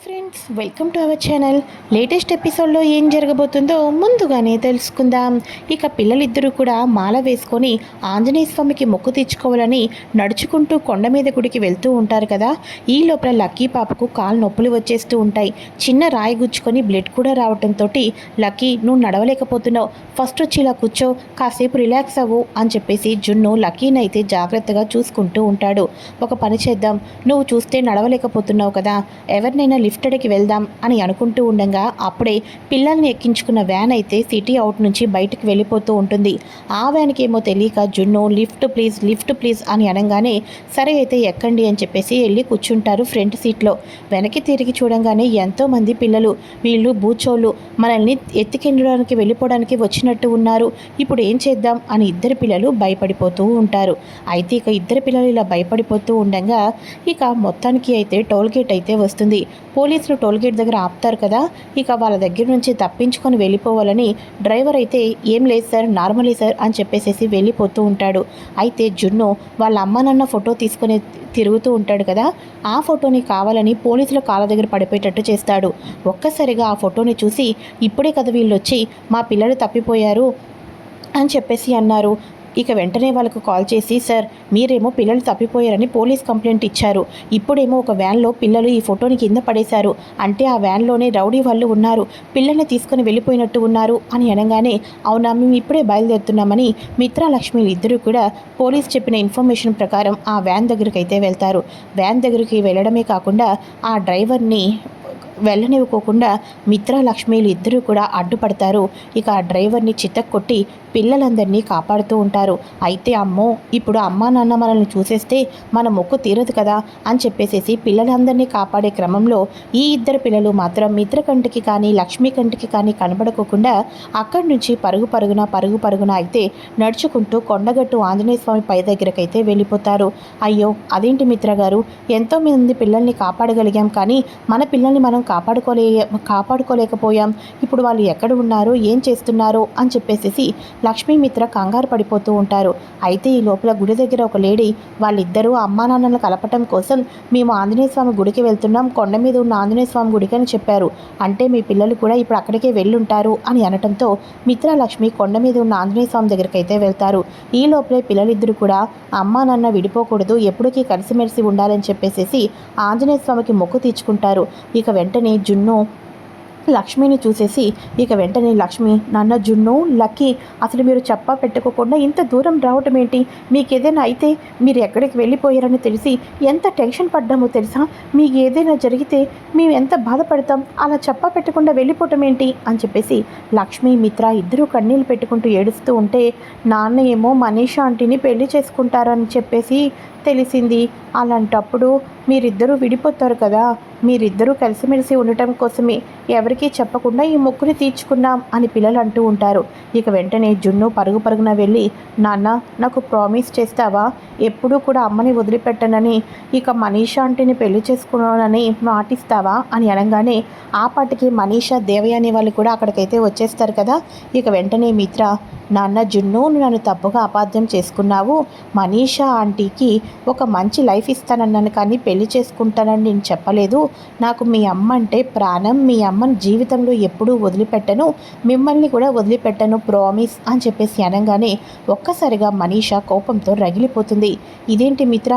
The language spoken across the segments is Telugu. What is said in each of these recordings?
Friends, welcome to our channel. Latest ఎపిసోడ్లో ఏం జరగబోతుందో ముందుగానే తెలుసుకుందాం. ఇక పిల్లలిద్దరూ కూడా మాల వేసుకొని ఆంజనేయ స్వామికి మొక్కు తీర్చుకోవాలని నడుచుకుంటూ కొండ మీద గుడికి వెళ్తూ ఉంటారు కదా. ఈ లోపల లక్కీ పాపకు కాలు నొప్పులు వచ్చేస్తూ ఉంటాయి. చిన్న రాయి గుచ్చుకొని బ్లడ్ కూడా రావడంతో లక్కీ, నువ్వు నడవలేకపోతున్నావు, ఫస్ట్ వచ్చి ఇలా కూర్చో, కాసేపు రిలాక్స్ అవ్వు అని చెప్పేసి జున్ను లక్కీనైతే జాగ్రత్తగా చూసుకుంటూ ఉంటాడు. ఒక పని చేద్దాం, నువ్వు చూస్తే నడవలేకపోతున్నావు కదా, ఎవరినైనా లిఫ్ట్ అడిగి వెళ్దాం అని అనుకుంటూ ఉండగా అప్పుడే పిల్లల్ని ఎక్కించుకున్న వ్యాన్ అయితే సిటీ అవుట్ నుంచి బయటకు వెళ్ళిపోతూ ఉంటుంది. ఆ వ్యాన్కి ఏమో తెలియక జున్ను లిఫ్ట్ ప్లీజ్ అని అనగానే సరే అయితే ఎక్కండి అని చెప్పేసి వెళ్ళి కూర్చుంటారు ఫ్రంట్ సీట్లో. వెనక్కి తిరిగి చూడంగానే ఎంతోమంది పిల్లలు, వీళ్ళు బూచోళ్ళు, మనల్ని ఎత్తికెళ్ళడానికి వెళ్ళిపోవడానికి వచ్చినట్టు ఉన్నారు, ఇప్పుడు ఏం చేద్దాం అని ఇద్దరు పిల్లలు భయపడిపోతూ ఉంటారు. అయితే ఇక ఇద్దరు పిల్లలు ఇలా భయపడిపోతూ ఉండగా ఇక మొత్తానికి అయితే టోల్గేట్ అయితే వస్తుంది. పోలీసులు టోల్గేట్ దగ్గర ఆపుతారు కదా. ఇక వాళ్ళ దగ్గర నుంచి తప్పించుకొని వెళ్ళిపోవాలని డ్రైవర్ అయితే ఏం లేదు సార్, నార్మలే సార్ అని చెప్పేసి వెళ్ళిపోతూ ఉంటాడు. అయితే జున్ను వాళ్ళ అమ్మ నాన్న ఫోటో తీసుకొని తిరుగుతూ ఉంటాడు కదా. ఆ ఫోటోని కావాలని పోలీసుల కాళ్ళ దగ్గర పడిపోయేటట్టు చేస్తాడు. ఒక్కసారిగా ఆ ఫోటోని చూసి ఇప్పుడే కదా వీళ్ళు వచ్చి మా పిల్లలు తప్పిపోయారు అని చెప్పేసి అన్నారు. ఇక వెంటనే వాళ్ళకు కాల్ చేసి, సార్ మీరేమో పిల్లలు తప్పిపోయారని పోలీస్ కంప్లైంట్ ఇచ్చారు, ఇప్పుడేమో ఒక వ్యాన్లో పిల్లలు ఈ ఫోటోని కింద పడేశారు, అంటే ఆ వ్యాన్లోనే రౌడీ వాళ్ళు ఉన్నారు, పిల్లల్ని తీసుకొని వెళ్ళిపోయినట్టు ఉన్నారు అని అనగానే అవునా, మేము ఇప్పుడే బయలుదేరుతున్నామని మిత్ర లక్ష్మి ఇద్దరు కూడా పోలీస్ చెప్పిన ఇన్ఫర్మేషన్ ప్రకారం ఆ వ్యాన్ దగ్గరికి అయితే వెళ్తారు. వ్యాన్ దగ్గరికి వెళ్ళడమే కాకుండా ఆ డ్రైవర్ని వెళ్ళనివ్వకోకుండా మిత్ర లక్ష్మిలు ఇద్దరూ కూడా అడ్డుపడతారు. ఇక ఆ డ్రైవర్ని చితక్కొట్టి పిల్లలందరినీ కాపాడుతూ ఉంటారు. అయితే అమ్మో, ఇప్పుడు అమ్మా నాన్న మనల్ని చూసేస్తే మన మొక్కు తీరదు కదా అని చెప్పేసి పిల్లలందరినీ కాపాడే క్రమంలో ఈ ఇద్దరు పిల్లలు మాత్రం మిత్ర కంటికి కానీ లక్ష్మి కంటికి కానీ కనబడకోకుండా అక్కడి నుంచి పరుగు పరుగున అయితే నడుచుకుంటూ కొండగట్టు ఆంజనేయ స్వామి పై దగ్గరకైతే వెళ్ళిపోతారు. అయ్యో అదేంటి మిత్ర గారు, ఎంతోమంది పిల్లల్ని కాపాడగలిగాం కానీ మన పిల్లల్ని మనం కాపాడుకోలేకపోయాం, ఇప్పుడు వాళ్ళు ఎక్కడ ఉన్నారు, ఏం చేస్తున్నారు అని చెప్పేసి లక్ష్మీ మిత్ర కంగారు పడిపోతూ ఉంటారు. అయితే ఈ లోపల గుడి దగ్గర ఒక లేడీ వాళ్ళిద్దరూ అమ్మా నాన్నలను కలపటం కోసం మేము ఆంజనేయ స్వామి గుడికి వెళ్తున్నాం, కొండ మీద ఉన్న ఆంజనేయ స్వామి గుడికి అని చెప్పారు, అంటే మీ పిల్లలు కూడా ఇప్పుడు అక్కడికే వెళ్ళుంటారు అని అనటంతో మిత్ర లక్ష్మి కొండ మీద ఉన్న ఆంజనేయ స్వామి దగ్గరికి అయితే వెళ్తారు. ఈ లోపలే పిల్లలిద్దరూ కూడా అమ్మా నాన్న విడిపోకూడదు, ఎప్పటికీ కలిసిమెలిసి ఉండాలని చెప్పేసి ఆంజనేయ స్వామికి మొక్కు తీర్చుకుంటారు. ఇక వెంటనే జున్ను లక్ష్మిని చూసేసి ఇక వెంటనే లక్ష్మి, నాన్న జున్ను, లక్కీ, అసలు మీరు చెప్పా పెట్టుకోకుండా ఇంత దూరం రావటం ఏంటి, మీకు ఏదైనా అయితే మీరు ఎక్కడికి వెళ్ళిపోయారని తెలిసి ఎంత టెన్షన్ పడ్డామో తెలుసా, మీకు ఏదైనా జరిగితే మేము ఎంత బాధపడతాం, అలా చెప్పా పెట్టకుండా వెళ్ళిపోవటం ఏంటి అని చెప్పేసి లక్ష్మి మిత్ర ఇద్దరూ కన్నీళ్ళు పెట్టుకుంటూ ఏడుస్తూ ఉంటే నాన్న ఏమో మనీషా ఆంటీని పెళ్లి చేసుకుంటారని చెప్పేసి తెలిసింది, అలాంటప్పుడు మీరిద్దరూ విడిపోతారు కదా, మీరిద్దరూ కలిసిమెలిసి ఉండటం కోసమే ఎవరికీ చెప్పకుండా ఈ మొక్కుని తీర్చుకున్నాం అని పిల్లలు అంటూ ఉంటారు. ఇక వెంటనే జున్ను పరుగున వెళ్ళి, నాన్న నాకు ప్రామిస్ చేస్తావా, ఎప్పుడూ కూడా అమ్మని వదిలిపెట్టనని, ఇక మనీషా ఆంటీని పెళ్లి చేసుకున్నానని మాటిస్తావా అని అనగానే ఆ పాటికి మనీషా దేవయాని వాళ్ళు కూడా అక్కడికైతే వచ్చేస్తారు కదా. ఇక వెంటనే మిత్ర, నాన్న జున్ను, నన్ను తప్పుగా అపార్థం చేసుకున్నావు, మనీషా ఆంటీకి ఒక మంచి లైఫ్ ఇస్తానన్నాను కానీ పెళ్లి చేసుకుంటానని నేను చెప్పలేదు, నాకు మీ అమ్మ అంటే ప్రాణం, మీ అమ్మని జీవితంలో ఎప్పుడూ వదిలిపెట్టను, మిమ్మల్ని కూడా వదిలిపెట్టను, ప్రామిస్ అని చెప్పేసి అనగానే ఒక్కసారిగా మనీషా కోపంతో రగిలిపోతుంది. ఇదేంటి మిత్ర,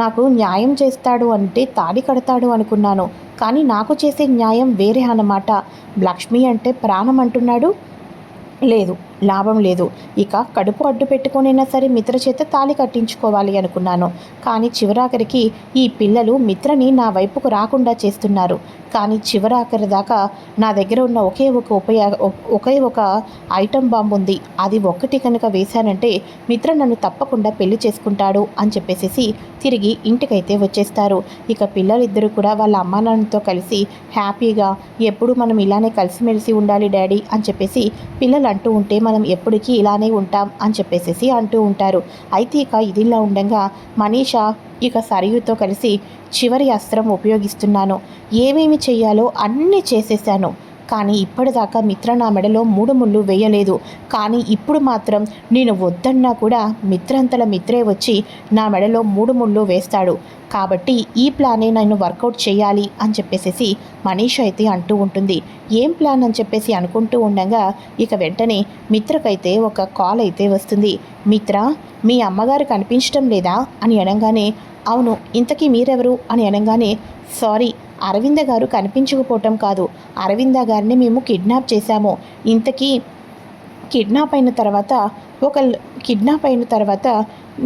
నాకు న్యాయం చేస్తాడు అంటే తాడి కడతాడు అనుకున్నాను, కానీ నాకు చేసే న్యాయం వేరే అన్నమాట, లక్ష్మి అంటే ప్రాణం అంటున్నాడు, లేదు లాభం లేదు, ఇక కడుపు అడ్డు పెట్టుకొనైనా సరే మిత్ర చేత తాళి కట్టించుకోవాలి అనుకున్నాను, కానీ చివరాఖరికి ఈ పిల్లలు మిత్రని నా వైపుకు రాకుండా చేస్తున్నారు, కానీ చివరాఖరి దాకా నా దగ్గర ఉన్న ఒకే ఒక ఐటమ్ బాంబు ఉంది, అది ఒక్కటి కనుక వేశానంటే మిత్ర నన్ను తప్పకుండా పెళ్లి చేసుకుంటాడు అని చెప్పేసి తిరిగి ఇంటికైతే వచ్చేస్తారు. ఇక పిల్లలిద్దరూ కూడా వాళ్ళ అమ్మా నాన్నతో కలిసి హ్యాపీగా ఎప్పుడు మనం ఇలానే కలిసిమెలిసి ఉండాలి డాడీ అని చెప్పేసి పిల్లలు అంటూ ఉంటే మనం ఎప్పటికీ ఇలానే ఉంటాం అని చెప్పేసి అంటూ ఉంటారు. అయితే ఇక ఇదిలా ఉండగా మనీషా ఇక సరయుతో కలిసి చివరి అస్త్రం ఉపయోగిస్తున్నాను, ఏమేమి చెయ్యాలో అన్నీ చేసేసాను, కానీ ఇప్పటిదాకా మిత్ర నా మెడలో 3 ముళ్ళు వేయలేదు. కానీ ఇప్పుడు మాత్రం నేను వద్దన్నా కూడా మిత్రంతల మిత్రే వచ్చి నా మెడలో 3 ముళ్ళు వేస్తాడు. కాబట్టి ఈ ప్లానే నేను వర్కౌట్ చేయాలి అని చెప్పేసి మనీష అయితే అంటూ ఉంటుంది. ఏం ప్లాన్ అని చెప్పేసి అనుకుంటూ ఉండగా ఇక వెంటనే మిత్రకైతే ఒక కాల్ అయితే వస్తుంది. మిత్ర, మీ అమ్మగారు కనిపించడం లేదా అని అనగానే, అవును, ఇంతకీ మీరెవరు అని అనగానే, సారీ, అరవింద గారు కనిపించకపోవటం కాదు, అరవింద గారిని మేము కిడ్నాప్ చేశాము. ఇంతకీ కిడ్నాప్ అయిన తర్వాత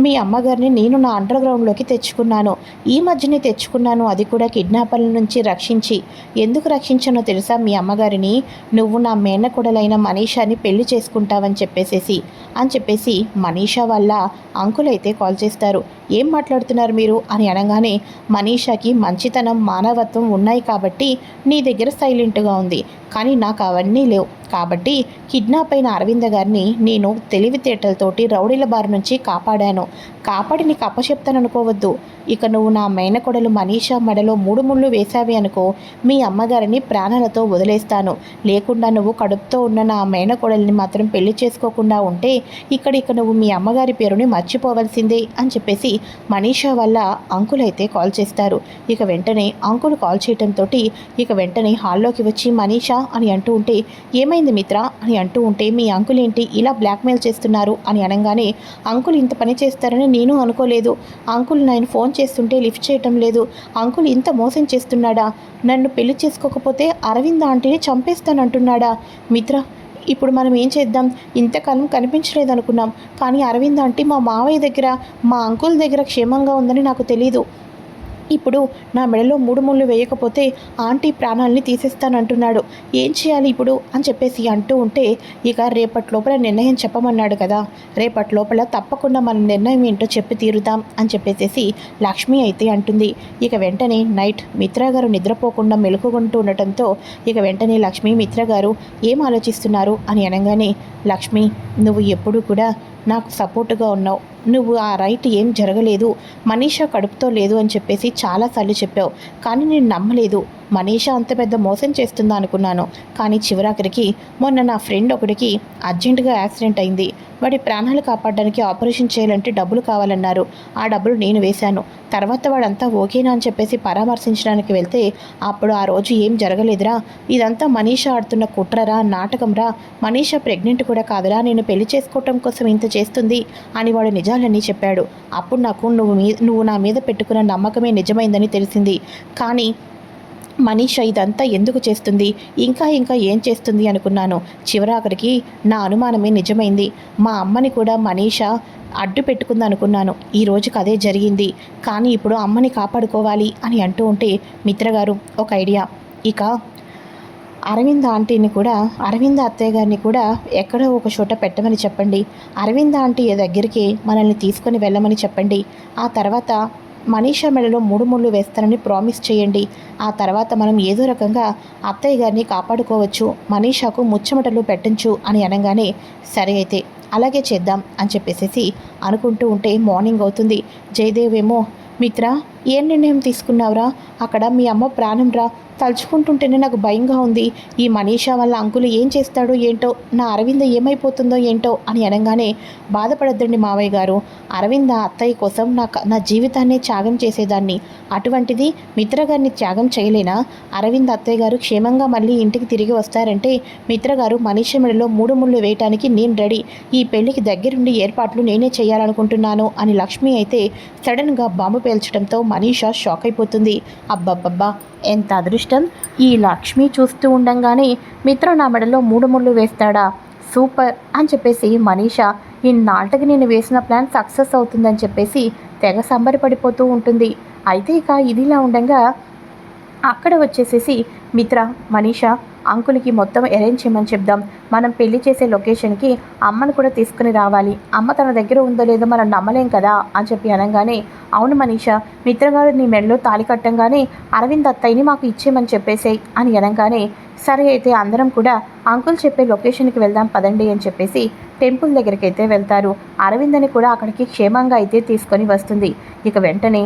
మీ అమ్మగారిని నేను నా అండర్ గ్రౌండ్లోకి తెచ్చుకున్నాను. ఈ మధ్యనే తెచ్చుకున్నాను, అది కూడా కిడ్నాపర్ల నుంచి రక్షించి. ఎందుకు రక్షించానో తెలుసా మీ అమ్మగారిని? నువ్వు నా మేనకోడలైన మనీషాని పెళ్లి చేసుకుంటావని చెప్పేసి మనీషా వాళ్ళ అంకుల్ అయితే కాల్ చేస్తారు. ఏం మాట్లాడుతున్నారు మీరు అని అనగానే, మనీషాకి మంచితనం మానవత్వం ఉన్నాయి కాబట్టి నీ దగ్గర సైలెంట్గా ఉంది, కానీ నాకు అవన్నీ లేవు. కాబట్టి కిడ్నాప్ అయిన అరవింద గారిని నేను తెలివితేటలతోటి రౌడీల బారి నుంచి కాపాడి నీకు అప్పచెప్తాననుకోవద్దు. ఇక నువ్వు నా మేనకొడలు మనీషా మెడలో 3 ముళ్ళు వేశావి అనుకో, మీ అమ్మగారిని ప్రాణాలతో వదిలేస్తాను. లేకుండా నువ్వు కడుపుతో ఉన్న నా మేనకొడలిని మాత్రం పెళ్లి చేసుకోకుండా ఉంటే ఇక నువ్వు మీ అమ్మగారి పేరుని మర్చిపోవలసిందే అని చెప్పేసి మనీషా వల్ల అంకుల్ అయితే కాల్ చేస్తారు. ఇక వెంటనే అంకుల్ కాల్ చేయడంతో ఇక వెంటనే హాల్లోకి వచ్చి మనీషా అని అంటూ ఉంటే, ఏమైంది మిత్ర అని అంటూ ఉంటే, మీ అంకుల్ ఏంటి ఇలా బ్లాక్మెయిల్ చేస్తున్నారు అని అనగానే, అంకుల్ ఇంత పని చేస్తారని నేను అనుకోలేదు. అంకుల్ నేను ఫోన్ చేస్తుంటే లిఫ్ట్ చేయటం లేదు. అంకుల్ ఇంత మోసం చేస్తున్నాడా? నన్ను పెళ్లి చేసుకోకపోతే అరవింద్ ఆంటీని చంపేస్తానంటున్నాడా? మిత్ర, ఇప్పుడు మనం ఏం చేద్దాం? ఇంతకాలం కనిపించలేదనుకున్నాం, కానీ అరవింద్ ఆంటీ మా మావయ్య దగ్గర, మా అంకుల్ దగ్గర క్షేమంగా ఉందని నాకు తెలీదు. ఇప్పుడు నా మెడలో 3 ముళ్ళు వేయకపోతే ఆంటీ ప్రాణాలని తీసేస్తానంటున్నాడు. ఏం చేయాలి ఇప్పుడు అని చెప్పేసి అంటూ ఉంటే, ఇక రేపటి లోపల నిర్ణయం చెప్పమన్నాడు కదా, రేపటి లోపల తప్పకుండా మన నిర్ణయం ఏంటో చెప్పి తీరుదాం అని చెప్పేసి లక్ష్మి అయితే అంటుంది. ఇక వెంటనే నైట్ మిత్ర గారు నిద్రపోకుండా మెలుకుకుంటూ ఉండటంతో ఇక వెంటనే లక్ష్మి, మిత్ర గారు ఏం ఆలోచిస్తున్నారు అని అనగానే, లక్ష్మి, నువ్వు ఎప్పుడు కూడా నాకు సపోర్టుగా ఉన్నావు. నువ్వు ఆ రైట్ ఏం జరగలేదు, మనీషా కడుపుతో లేదు అని చెప్పేసి చాలాసార్లు చెప్పావు, కానీ నేను నమ్మలేదు. మనీషా అంత పెద్ద మోసం చేస్తుందా అనుకున్నాను. కానీ చివరాఖరికి మొన్న నా ఫ్రెండ్ ఒకడికి అర్జెంటుగా యాక్సిడెంట్ అయింది. వాడి ప్రాణాలు కాపాడడానికి ఆపరేషన్ చేయాలంటే డబ్బులు కావాలన్నారు. ఆ డబ్బులు నేను వేశాను. తర్వాత వాడంతా ఓకేనా అని చెప్పేసి పరామర్శించడానికి వెళ్తే అప్పుడు ఆ రోజు ఏం జరగలేదురా, ఇదంతా మనీషా ఆడుతున్న కుట్రరా, నాటకంరా, మనీషా ప్రెగ్నెంట్ కూడా కాదురా, నేను పెళ్లి చేసుకోవటం కోసం ఇంత చేస్తుంది అని వాడు నిజాలన్నీ చెప్పాడు. అప్పుడు నాకు నువ్వు నా మీద పెట్టుకున్న నమ్మకమే నిజమైందని తెలిసింది. కానీ మనీషా ఇదంతా ఎందుకు చేస్తుంది, ఇంకా ఏం చేస్తుంది అనుకున్నాను. చివరాఖరికి నా అనుమానమే నిజమైంది. మా అమ్మని కూడా మనీషా అడ్డు పెట్టుకుంది అనుకున్నాను. ఈ రోజుకి అదే జరిగింది. కానీ ఇప్పుడు అమ్మని కాపాడుకోవాలి అని అంటూ ఉంటే, మిత్రగారు ఒక ఐడియా, ఇక అరవింద్ ఆంటీని కూడా, అరవింద్ అత్తయ్య గారిని కూడా ఎక్కడో ఒక చోట పెట్టమని చెప్పండి. అరవింద్ ఆంటీ దగ్గరికి మనల్ని తీసుకొని వెళ్ళమని చెప్పండి. ఆ తర్వాత మనీషా మెడలో 3 ముళ్ళు వేస్తానని ప్రామిస్ చేయండి. ఆ తర్వాత మనం ఏదో రకంగా అత్తయ్య గారిని కాపాడుకోవచ్చు, మనీషాకు ముచ్చమటలు పెట్టంచు అని అనగానే, సరే అయితే అలాగే చేద్దాం అని చెప్పేసి అనుకుంటూ ఉంటే మార్నింగ్ అవుతుంది. జయదేవ్ ఏమో, మిత్ర ఏం నిర్ణయం తీసుకున్నావురా? అక్కడ మీ అమ్మ ప్రాణం రా, తలుచుకుంటుంటేనే నాకు భయంగా ఉంది. ఈ మనీషా వల్ల అంకులు ఏం చేస్తాడో ఏంటో, నా అరవింద ఏమైపోతుందో ఏంటో అని అనగానే, బాధపడద్దండి మావయ్య గారు, అరవింద అత్తయ్య కోసం నా జీవితాన్ని త్యాగం చేసేదాన్ని. అటువంటిది మిత్రగారిని త్యాగం చేయలేనా? అరవింద్ అత్తయ్య గారు క్షేమంగా మళ్ళీ ఇంటికి తిరిగి వస్తారంటే మిత్రగారు మనీషా మెడలో 3 ముళ్ళు వేయటానికి నేను రెడీ. ఈ పెళ్లికి దగ్గరుండి ఏర్పాట్లు నేనే చేయాలనుకుంటున్నాను అని లక్ష్మి అయితే సడన్గా బాంబు పేల్చడంతో మనీషా షాక్ అయిపోతుంది. అబ్బబ్బబ్బా, ఎంత అదృష్టం! ఈ లక్ష్మి చూస్తూ ఉండంగానే మిత్ర నా మెడలో 3 ముళ్ళు వేస్తాడా, సూపర్ అని చెప్పేసి మనీషా ఇన్నాళ్ళకి నేను వేసిన ప్లాన్ సక్సెస్ అవుతుందని చెప్పేసి తెగ సంబరపడిపోతూ ఉంటుంది. అయితే ఇక ఇదిలా ఉండగా అక్కడ వచ్చేసేసి మిత్ర, మనీషా అంకుల్కి మొత్తం అరేంజ్ చేయమని చెప్దాం. మనం పెళ్లి చేసే లొకేషన్కి అమ్మను కూడా తీసుకుని రావాలి. అమ్మ తన దగ్గర ఉందో లేదో మనం నమ్మలేం కదా అని చెప్పి అనగానే, అవును మనీషా, మిత్రగారు నీ మెడలో తాళి కట్టంగానే అరవింద్ అత్తయ్యని మాకు ఇచ్చేయమని చెప్పేసేయ్ అని అనగానే, సరే అయితే అందరం కూడా అంకుల్ చెప్పే లొకేషన్కి వెళ్దాం పదండి అని చెప్పేసి టెంపుల్ దగ్గరికి అయితే వెళ్తారు. అరవిందని కూడా అక్కడికి క్షేమంగా అయితే తీసుకొని వస్తుంది. ఇక వెంటనే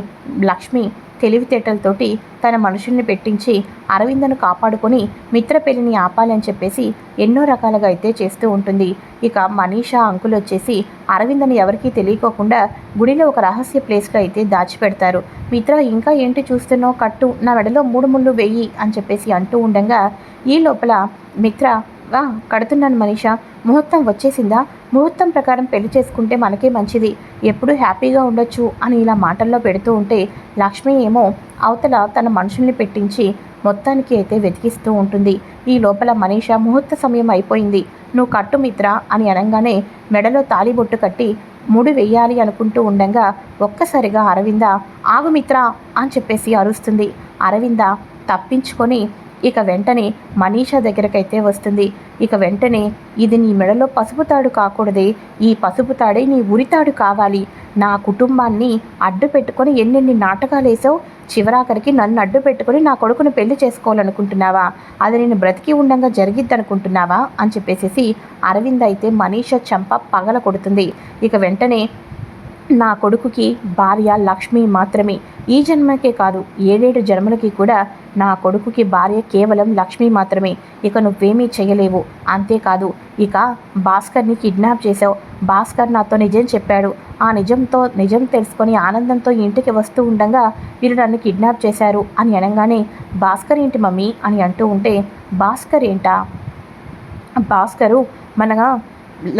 లక్ష్మి, తెలివితేటలతోటి తన మనుషుల్ని పెట్టించి అరవిందను కాపాడుకొని మిత్ర పెళ్లిని ఆపాలని చెప్పేసి ఎన్నో రకాలుగా అయితే చేస్తూ ఉంటుంది. ఇక మనీషా అంకుల్ వచ్చేసి అరవిందని ఎవరికీ తెలియకోకుండా గుడిలో ఒక రహస్య ప్లేస్లో అయితే దాచిపెడతారు. మిత్ర ఇంకా ఏంటి చూస్తున్నావు, కట్టు, నా మెడలో 3 ముళ్ళు వెయ్యి అని చెప్పేసి అంటూ ఉండగా ఈ లోపల మిత్ర కడుతున్నాను మనీషా, ముహూర్తం వచ్చేసిందా, ముహూర్తం ప్రకారం పెళ్లి చేసుకుంటే మనకే మంచిది, ఎప్పుడూ హ్యాపీగా ఉండొచ్చు అని ఇలా మాటల్లో పెడుతూ ఉంటే లక్ష్మి ఏమో అవతల తన మనుషుల్ని పెట్టించి మొత్తానికి అయితే వెతికిస్తూ ఉంటుంది. ఈ లోపల మనీషా ముహూర్త సమయం అయిపోయింది, నువ్వు కట్టు మిత్ర అని అనగానే మెడలో తాళిబొట్టు కట్టి ముడి వెయ్యాలి అనుకుంటూ ఉండగా ఒక్కసారిగా అరవింద ఆగు మిత్ర అని చెప్పేసి అరుస్తుంది. అరవింద తప్పించుకొని ఇక వెంటనే మనీషా దగ్గరకైతే వస్తుంది. ఇక వెంటనే ఇది నీ మెడలో పసుపు తాడు కాకూడదే, ఈ పసుపు తాడే నీ ఉరితాడు కావాలి, నా కుటుంబాన్ని అడ్డు పెట్టుకొని ఎన్నెన్ని నాటకాలు వేసావు, చివరాఖరికి నన్ను అడ్డు పెట్టుకొని నా కొడుకుని పెళ్లి చేసుకోవాలనుకుంటున్నావా, అది నేను బ్రతికి ఉండగా జరిగిద్దనుకుంటున్నావా అని చెప్పేసి అరవింద్ అయితే మనీషా చెంప పగల కొడుతుంది. ఇక వెంటనే నా కొడుకుకి భార్య లక్ష్మి మాత్రమే, ఈ జన్మకే కాదు 7 జన్మలకి కూడా నా కొడుకుకి భార్య కేవలం లక్ష్మి మాత్రమే, ఇక నువ్వేమీ చేయలేవు, అంతేకాదు ఇక భాస్కర్ని కిడ్నాప్ చేసావు, భాస్కర్ నాతో నిజం చెప్పాడు, ఆ నిజం తెలుసుకొని ఆనందంతో ఇంటికి వస్తూ ఉండగా వీరు నన్ను కిడ్నాప్ చేశారు అని అనగానే భాస్కర్ ఏంటి మమ్మీ అని అంటూ ఉంటే భాస్కర్ ఏంటా, భాస్కరు మన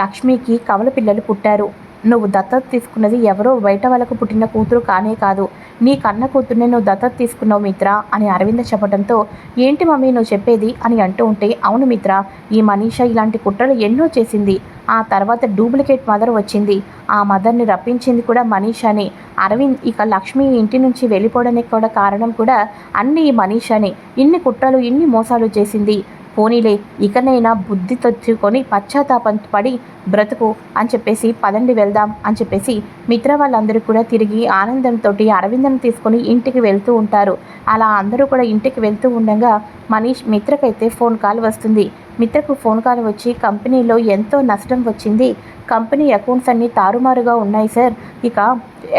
లక్ష్మికి కవల పిల్లలు పుట్టారు, నువ్వు దత్తత తీసుకున్నది ఎవరో బయట వాళ్ళకు పుట్టిన కూతురు కానే కాదు, నీ కన్న కూతుర్నే నువ్వు దత్తత తీసుకున్నావు మిత్ర అని అరవింద చెప్పడంతో ఏంటి మమ్మీ నువ్వు చెప్పేది అని అంటూ ఉంటే అవును మిత్ర, ఈ మనీషా ఇలాంటి కుట్రలు ఎన్నో చేసింది, ఆ తర్వాత డూప్లికేట్ మదర్ వచ్చింది, ఆ మదర్ని రప్పించింది కూడా మనీషానే, అరవింద్ ఇక లక్ష్మి ఇంటి నుంచి వెళ్ళిపోవడానికి కూడా కారణం కూడా అన్నీ ఈ మనీషానే, ఇన్ని కుట్రలు ఇన్ని మోసాలు చేసింది, పోనీలే ఇకనైనా బుద్ధి తెచ్చుకొని పశ్చాత్తాపం పడి బ్రతుకు అని చెప్పేసి పదండి వెళ్దాం అని చెప్పేసి మిత్ర వాళ్ళందరూ కూడా తిరిగి ఆనందంతో అరవిందను తీసుకొని ఇంటికి వెళ్తూ ఉంటారు. అలా అందరూ కూడా ఇంటికి వెళ్తూ ఉండగా మిత్రకైతే ఫోన్ కాల్ వస్తుంది. మిత్రకు ఫోన్ కాల్ వచ్చి కంపెనీలో ఎంతో నష్టం వచ్చింది, కంపెనీ అకౌంట్స్ అన్నీ తారుమారుగా ఉన్నాయి సార్, ఇక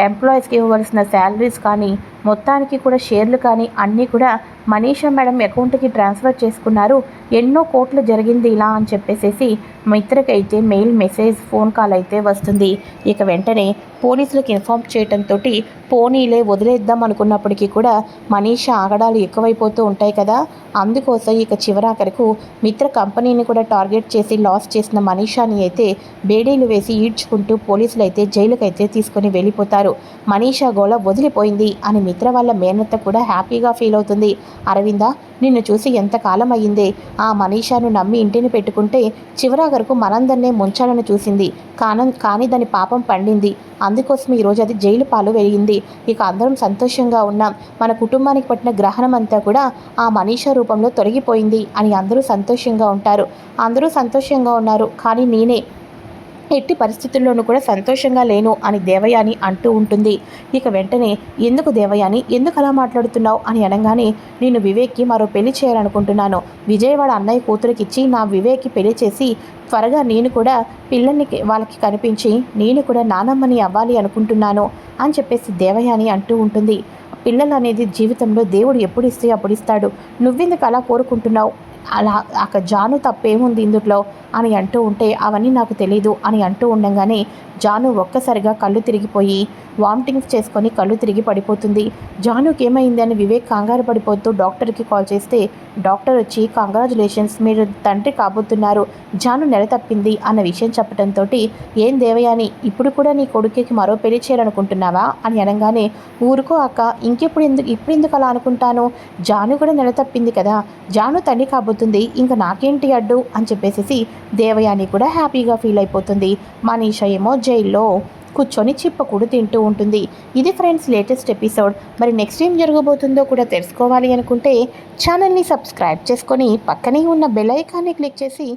ఎంప్లాయీస్కి ఇవ్వవలసిన శాలరీస్ కానీ మొత్తానికి కూడా షేర్లు కానీ అన్నీ కూడా మనీషా మేడం అకౌంట్కి ట్రాన్స్ఫర్ చేసుకున్నారు, ఎన్నో కోట్లు జరిగింది ఇలా అని చెప్పేసి మిత్రకైతే మెసేజ్ ఫోన్ కాల్ అయితే వస్తుంది. ఇక వెంటనే పోలీసులకు ఇన్ఫార్మ్ చేయడంతో పోనీలే వదిలేద్దాం అనుకున్నప్పటికీ కూడా మనీషా ఆగడాలు ఎక్కువైపోతూ ఉంటాయి కదా, అందుకోసం ఇక చివరాఖరకు మిత్ర కంపెనీని కూడా టార్గెట్ చేసి లాస్ చేసిన మనీషాని అయితే బేడీలు వేసి ఈడ్చుకుంటూ పోలీసులు అయితే జైలుకైతే తీసుకొని వెళ్ళిపోతారు. మనీషా గోళ వదిలిపోయింది అని మిత్ర వాళ్ళ మేనత్త కూడా హ్యాపీగా ఫీల్ అవుతుంది. అరవింద నిన్ను చూసి ఎంతకాలం అయ్యిందే, ఆ మనీషాను నమ్మి ఇంటిని పెట్టుకుంటే చివరాఖరకు మనందరినే ముంచాలని చూసింది, కానీ దాని పాపం పండింది, అందుకోసం ఈరోజు అది జైలు పాలు వెలిగింది, ఇక అందరం సంతోషంగా ఉన్నాం, మన కుటుంబానికి పట్టిన గ్రహణం అంతా కూడా ఆ మనీషా రూపంలో తొలగిపోయింది అని అందరూ సంతోషంగా ఉంటారు. అందరూ సంతోషంగా ఉన్నారు, కానీ నేనే ఎట్టి పరిస్థితుల్లోనూ కూడా సంతోషంగా లేను అని దేవయాని అంటూ ఉంటుంది. ఇక వెంటనే ఎందుకు దేవయాని ఎందుకు అలా మాట్లాడుతున్నావు అని అనగానే నేను వివేక్కి మరో పెళ్లి చేయాలనుకుంటున్నాను, విజయవాడ అన్నయ్య కూతురికిచ్చి నా వివేక్కి పెళ్లి చేసి త్వరగా నేను కూడా పిల్లల్ని వాళ్ళకి కనిపించి నేను కూడా నానమ్మని అవ్వాలి అనుకుంటున్నాను అని చెప్పేసి దేవయాని అంటూ ఉంటుంది. పిల్లలు అనేది జీవితంలో దేవుడు ఎప్పుడు ఇస్తే అప్పుడు ఇస్తాడు, నువ్వెందుకు అలా కోరుకుంటున్నావు, అలా అక్కడ జాను తప్పేముంది ఇందులో అని అంటూ ఉంటే అవన్నీ నాకు తెలీదు అని అంటూ ఉండగానే జాను ఒక్కసారిగా కళ్ళు తిరిగిపోయి వామిటింగ్స్ చేసుకొని కళ్ళు తిరిగి పడిపోతుంది. జానుకి ఏమైంది అని వివేక్ కంగారు పడిపోతూ డాక్టర్కి కాల్ చేస్తే డాక్టర్ వచ్చి కంగ్రాచులేషన్స్ మీరు తండ్రి కాబోతున్నారు, జాను నెల తప్పింది అన్న విషయం చెప్పడంతో ఏం దేవయాని ఇప్పుడు కూడా నీ కొడుకుకి మరో పెళ్లి చేయాలనుకుంటున్నావా అని అనగానే ఊరుకో అక్క, ఇప్పుడు ఎందుకు అలా అనుకుంటాను, జాను కూడా నెల తప్పింది కదా, జాను తండ్రి కాబోతుంది, ఇంకా నాకేంటి అడ్డు అని చెప్పేసి దేవయాని కూడా హ్యాపీగా ఫీల్ అయిపోతుంది. మనీషా ఏమో జైల్లో కూర్చొని చిప్పకూడు తింటూ ఉంటుంది. ఇది ఫ్రెండ్స్ లేటెస్ట్ ఎపిసోడ్. మరి నెక్స్ట్ ఏం జరగబోతుందో కూడా తెలుసుకోవాలి అనుకుంటే ఛానల్ని సబ్స్క్రైబ్ చేసుకొని పక్కనే ఉన్న బెల్ ఐకాన్ని క్లిక్ చేసి